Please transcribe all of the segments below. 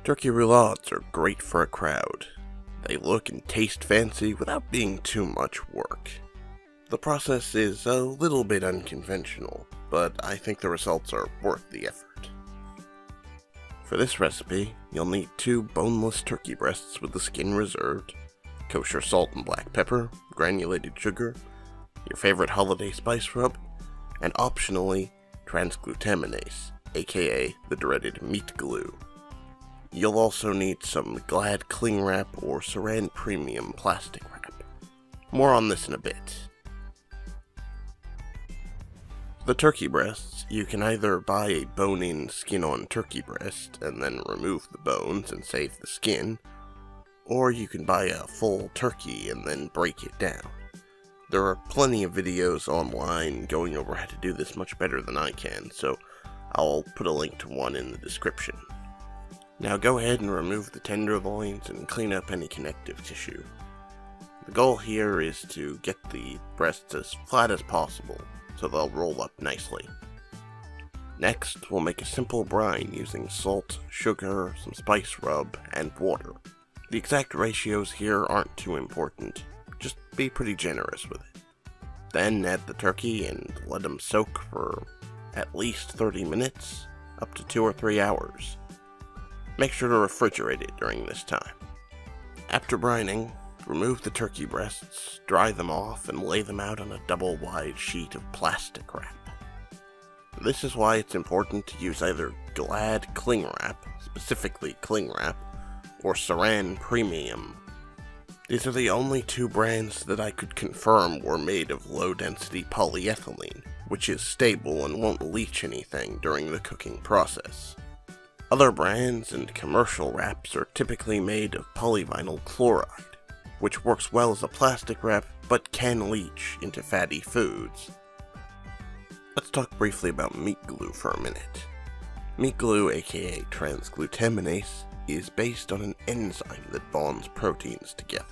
Turkey roulades are great for a crowd. They look and taste fancy without being too much work. The process is a little bit unconventional, but I think the results are worth the effort. For this recipe, you'll need 2 boneless turkey breasts with the skin reserved, kosher salt and black pepper, granulated sugar, your favorite holiday spice rub, and optionally, Transglutaminase, aka the dreaded meat glue. You'll also need some Glad cling wrap or Saran premium plastic wrap. More on this in a bit. The turkey breasts, you can either buy a bone-in, skin-on turkey breast and then remove the bones and save the skin, or you can buy a full turkey and then break it down. There are plenty of videos online going over how to do this much better than I can, so I'll put a link to one in the description. Now go ahead and remove the tenderloins and clean up any connective tissue. The goal here is to get the breasts as flat as possible, so they'll roll up nicely. Next, we'll make a simple brine using salt, sugar, some spice rub, and water. The exact ratios here aren't too important, just be pretty generous with it. Then add the turkey and let them soak for at least 30 minutes, up to 2 or 3 hours. Make sure to refrigerate it during this time. After brining, remove the turkey breasts, dry them off, and lay them out on a double-wide sheet of plastic wrap. This is why it's important to use either Glad cling wrap, specifically cling wrap, or Saran premium. These are the only 2 brands that I could confirm were made of low-density polyethylene, which is stable and won't leach anything during the cooking process. Other brands and commercial wraps are typically made of polyvinyl chloride, which works well as a plastic wrap but can leach into fatty foods. Let's talk briefly about meat glue for a minute. Meat glue, aka transglutaminase, is based on an enzyme that bonds proteins together.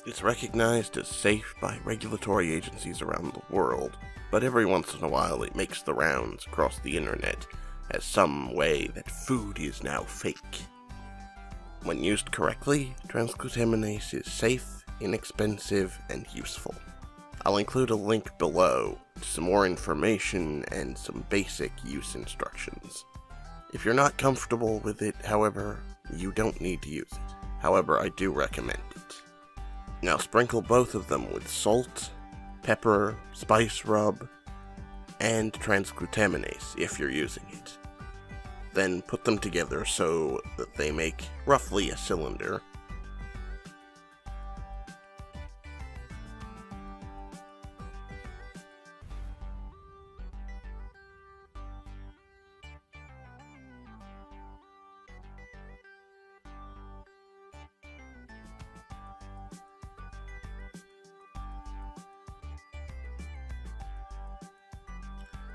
It's recognized as safe by regulatory agencies around the world, but every once in a while it makes the rounds across the internet as some way that food is now fake. When used correctly, transglutaminase is safe, inexpensive, and useful. I'll include a link below to some more information and some basic use instructions. If you're not comfortable with it, however, you don't need to use it. However, I do recommend it. Now sprinkle both of them with salt, pepper, spice rub, and transglutaminase if you're using it. Then put them together so that they make roughly a cylinder.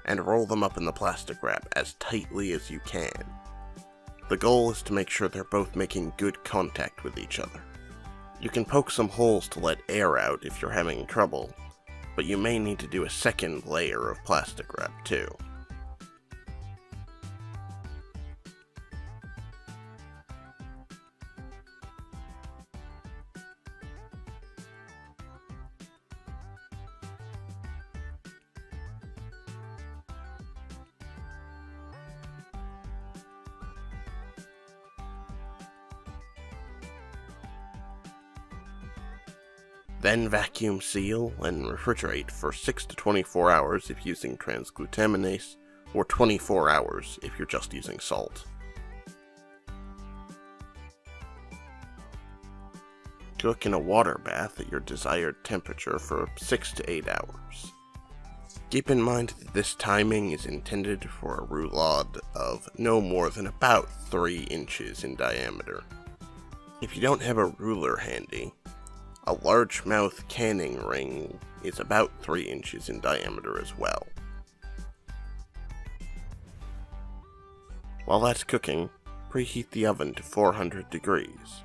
And roll them up in the plastic wrap as tightly as you can. The goal is to make sure they're both making good contact with each other. You can poke some holes to let air out if you're having trouble, but you may need to do a second layer of plastic wrap too. Then vacuum seal and refrigerate for 6 to 24 hours if using transglutaminase, or 24 hours if you're just using salt. Cook in a water bath at your desired temperature for 6 to 8 hours. Keep in mind that this timing is intended for a roulade of no more than about 3 inches in diameter. If you don't have a ruler handy, a largemouth canning ring is about 3 inches in diameter as well. While that's cooking, preheat the oven to 400 degrees.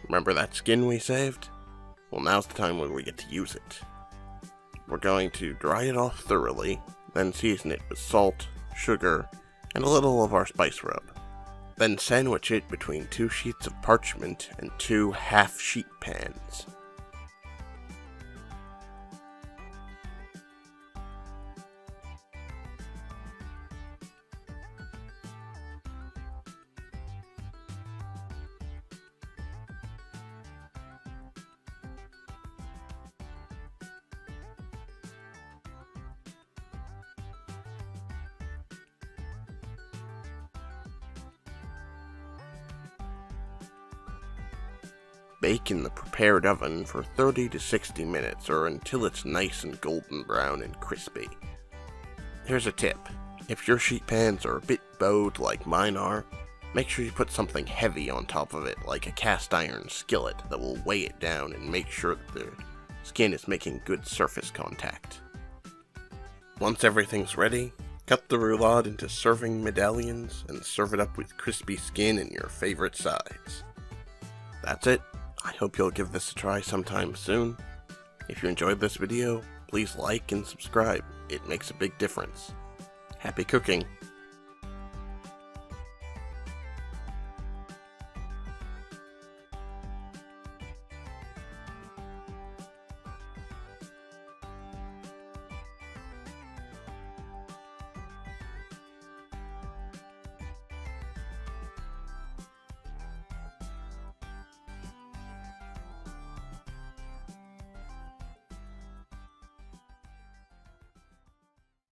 Remember that skin we saved? Well, now's the time when we get to use it. We're going to dry it off thoroughly, then season it with salt, sugar, and a little of our spice rub. Then sandwich it between 2 sheets of parchment and 2 half-sheet pans. Bake in the prepared oven for 30 to 60 minutes or until it's nice and golden brown and crispy. Here's a tip. If your sheet pans are a bit bowed like mine are, make sure you put something heavy on top of it like a cast iron skillet that will weigh it down and make sure that the skin is making good surface contact. Once everything's ready, cut the roulade into serving medallions and serve it up with crispy skin in your favorite size. That's it. I hope you'll give this a try sometime soon. If you enjoyed this video, please like and subscribe. It makes a big difference. Happy cooking!